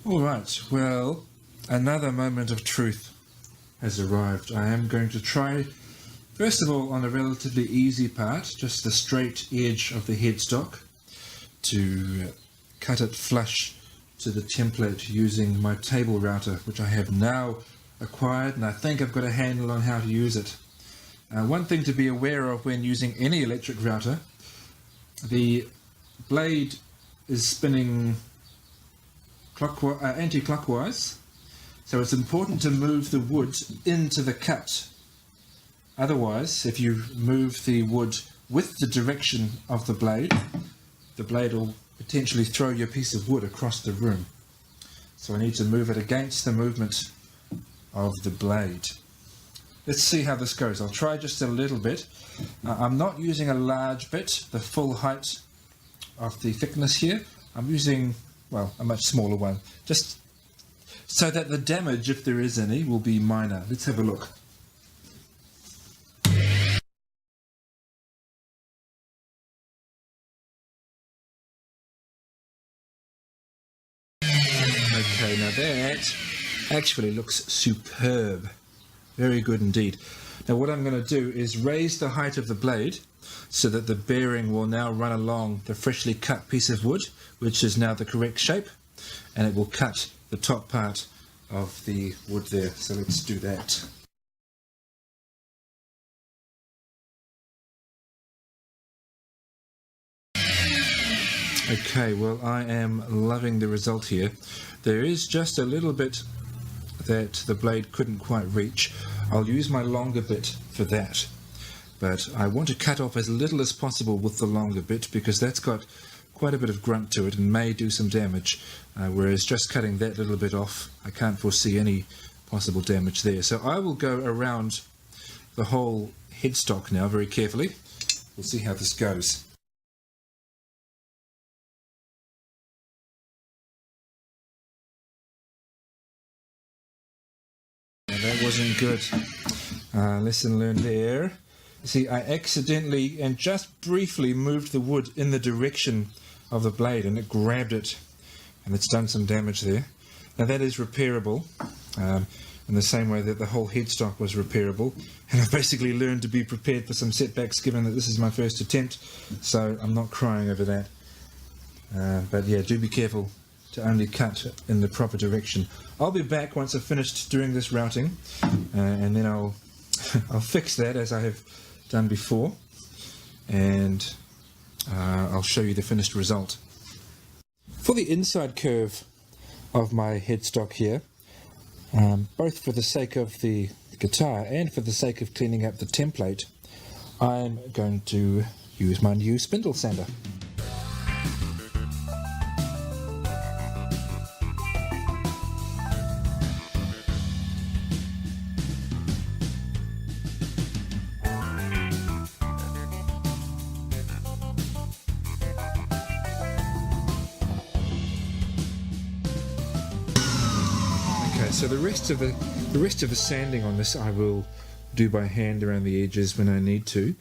Alright, well, another moment of truth has arrived. I am going to try, first of all, on a relatively easy part, just the straight edge of the headstock, to cut it flush to the template using my table router, which I have now acquired, and I think I've got a handle on how to use it. One thing to be aware of when using any electric router, the blade is spinning anti-clockwise, so it's important to move the wood into the cut. Otherwise, if you move the wood with the direction of the blade will potentially throw your piece of wood across the room. So I need to move it against the movement of the blade. Let's see how this goes. I'll try just a little bit. I'm not using a large bit, the full height of the thickness here. I'm using, well, a much smaller one, just so that the damage, if there is any, will be minor. Let's have a look. Okay, now that actually looks superb. Very good indeed. Now what I'm going to do is raise the height of the blade so that the bearing will now run along the freshly cut piece of wood, which is now the correct shape, and it will cut the top part of the wood there. So let's do that. Okay, well, I am loving the result here. There is just a little bit that the blade couldn't quite reach. I'll use my longer bit for that, but I want to cut off as little as possible with the longer bit because that's got quite a bit of grunt to it and may do some damage, whereas just cutting that little bit off, I can't foresee any possible damage there. So I will go around the whole headstock now very carefully. We'll see how this goes. That wasn't good. Lesson learned there. See, I accidentally and just briefly moved the wood in the direction of the blade and it grabbed it and it's done some damage there. Now that is repairable in the same way that the whole headstock was repairable, and I've basically learned to be prepared for some setbacks given that this is my first attempt, so I'm not crying over that. But yeah, do be careful to only cut in the proper direction. I'll be back once I've finished doing this routing, and then I'll fix that as I have done before, and I'll show you the finished result. For the inside curve of my headstock here, both for the sake of the guitar and for the sake of cleaning up the template, I'm going to use my new spindle sander. So the rest of the sanding on this I will do by hand around the edges when I need to.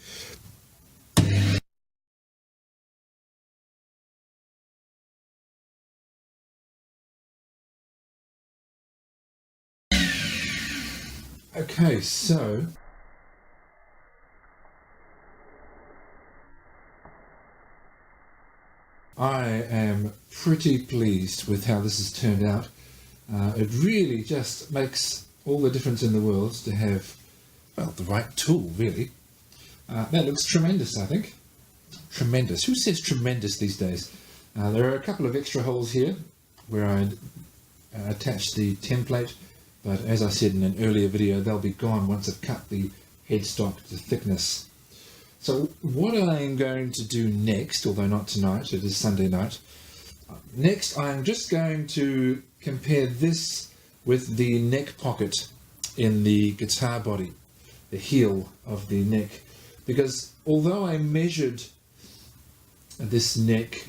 Okay, so I am pretty pleased with how this has turned out. It really just makes all the difference in the world to have, well, the right tool, really. That looks tremendous, I think. Tremendous. Who says tremendous these days? There are a couple of extra holes here where I attached the template, but as I said in an earlier video, they'll be gone once I've cut the headstock to thickness. So what I am going to do next, although not tonight, it is Sunday night, next I'm just going to compare this with the neck pocket in the guitar body, the heel of the neck, because although I measured this neck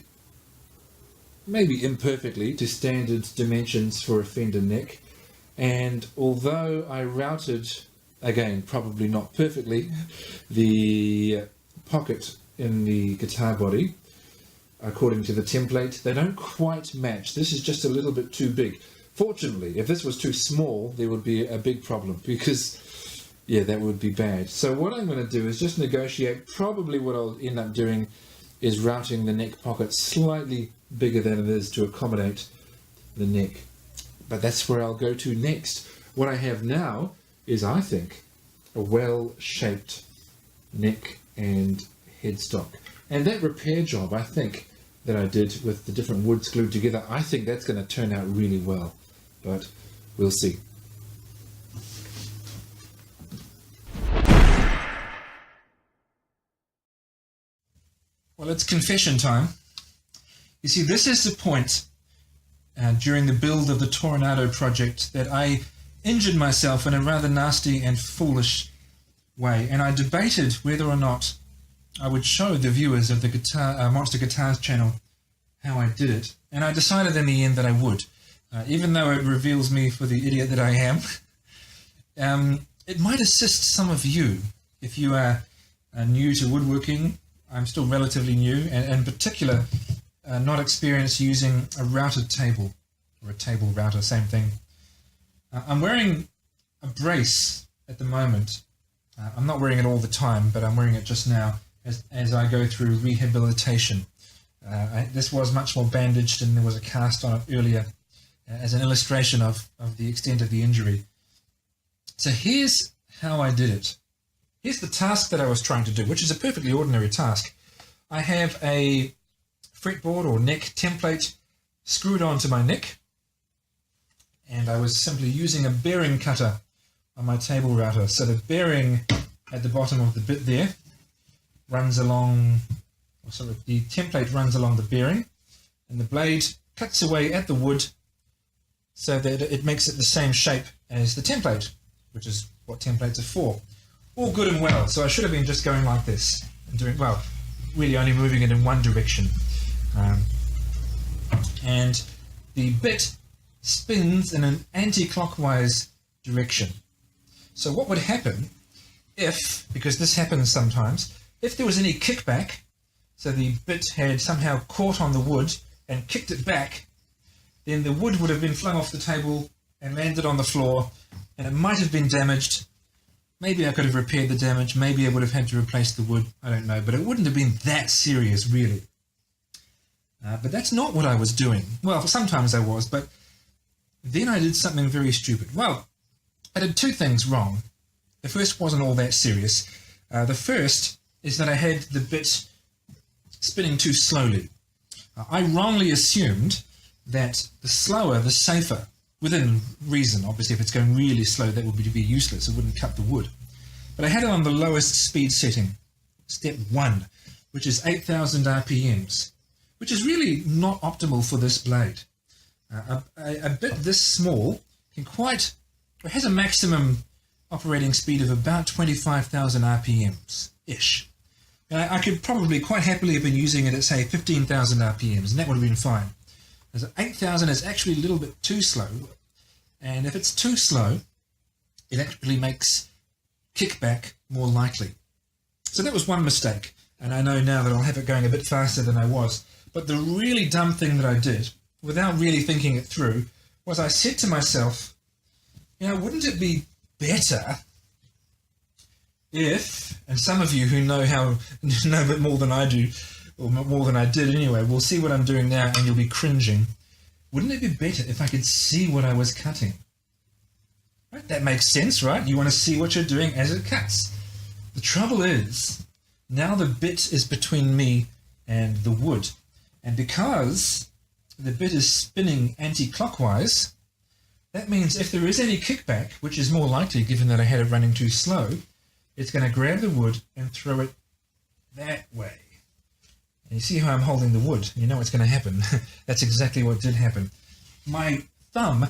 maybe imperfectly to standard dimensions for a Fender neck, and although I routed, again probably not perfectly, the pocket in the guitar body, according to the template. They don't quite match. This is just a little bit too big. Fortunately, if this was too small, there would be a big problem because, yeah, that would be bad. So what I'm going to do is just negotiate. Probably what I'll end up doing is routing the neck pocket slightly bigger than it is to accommodate the neck. But that's where I'll go to next. What I have now is, I think, a well-shaped neck and headstock. And that repair job, I think, that I did with the different woods glued together, I think that's going to turn out really well. But we'll see. Well, it's confession time. You see, this is the point during the build of the Toronado project that I injured myself in a rather nasty and foolish way, and I debated whether or not I would show the viewers of the Monster Guitars channel how I did it, and I decided in the end that I would, even though it reveals me for the idiot that I am. It might assist some of you if you are new to woodworking. I'm still relatively new, and in particular not experienced using a routed table, or a table router, same thing. I'm wearing a brace at the moment. I'm not wearing it all the time, but I'm wearing it just now as I go through rehabilitation. This was much more bandaged, and there was a cast on it earlier as an illustration of the extent of the injury. So here's how I did it. Here's the task that I was trying to do, which is a perfectly ordinary task. I have a fretboard or neck template screwed onto my neck, and I was simply using a bearing cutter on my table router. So the bearing at the bottom of the bit there runs along, the template runs along the bearing, and the blade cuts away at the wood so that it makes it the same shape as the template, which is what templates are for. All good and well. So I should have been just going like this and doing, well, really only moving it in one direction. And the bit spins in an anti-clockwise direction. So what would happen if, because this happens sometimes, if there was any kickback, so the bit had somehow caught on the wood and kicked it back, then the wood would have been flung off the table and landed on the floor, and it might have been damaged. Maybe I could have repaired the damage, maybe I would have had to replace the wood, I don't know, but it wouldn't have been that serious, really. But that's not what I was doing. Well, sometimes I was, but then I did something very stupid. Well, I did two things wrong. The first wasn't all that serious. The first is that I had the bit spinning too slowly. I wrongly assumed that the slower, the safer, within reason. Obviously, if it's going really slow, that would be useless. It wouldn't cut the wood. But I had it on the lowest speed setting, step 1, which is 8,000 RPMs, which is really not optimal for this blade. A bit this small has a maximum operating speed of about 25,000 RPMs-ish. I could probably quite happily have been using it at, say, 15,000 RPMs, and that would have been fine. As 8,000 is actually a little bit too slow, and if it's too slow, it actually makes kickback more likely. So that was one mistake, and I know now that I'll have it going a bit faster than I was. But the really dumb thing that I did, without really thinking it through, was I said to myself, wouldn't it be better if, and some of you who know a bit more than I do, or more than I did anyway, will see what I'm doing now and you'll be cringing. Wouldn't it be better if I could see what I was cutting? Right? That makes sense, right? You want to see what you're doing as it cuts. The trouble is, now the bit is between me and the wood. And because the bit is spinning anti-clockwise, that means if there is any kickback, which is more likely given that I had it running too slow, it's going to grab the wood and throw it that way. And you see how I'm holding the wood. You know what's going to happen. That's exactly what did happen. My thumb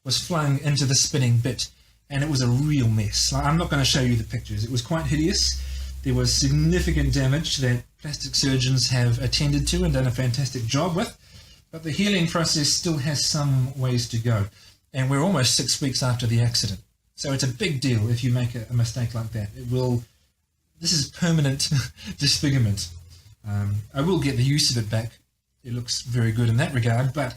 was flung into the spinning bit, and it was a real mess. I'm not going to show you the pictures. It was quite hideous. There was significant damage that plastic surgeons have attended to and done a fantastic job with, but the healing process still has some ways to go. And we're almost 6 weeks after the accident. So it's a big deal if you make a mistake like that. This is permanent disfigurement. I will get the use of it back it looks very good in that regard, but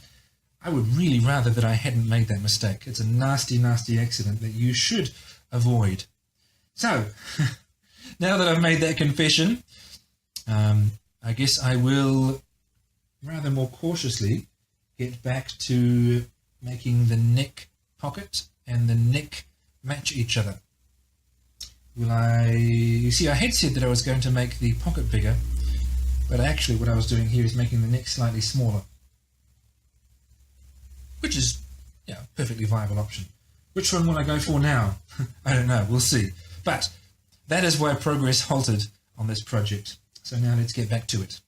I would really rather that I hadn't made that mistake. It's a nasty, nasty accident that you should avoid. So, now that I've made that confession, I guess I will rather more cautiously get back to making the neck pocket and the neck match each other. You see, I had said that I was going to make the pocket bigger, but actually what I was doing here is making the neck slightly smaller, which is a perfectly viable option. Which one will I go for now? I don't know, we'll see. But that is why progress halted on this project. So now let's get back to it.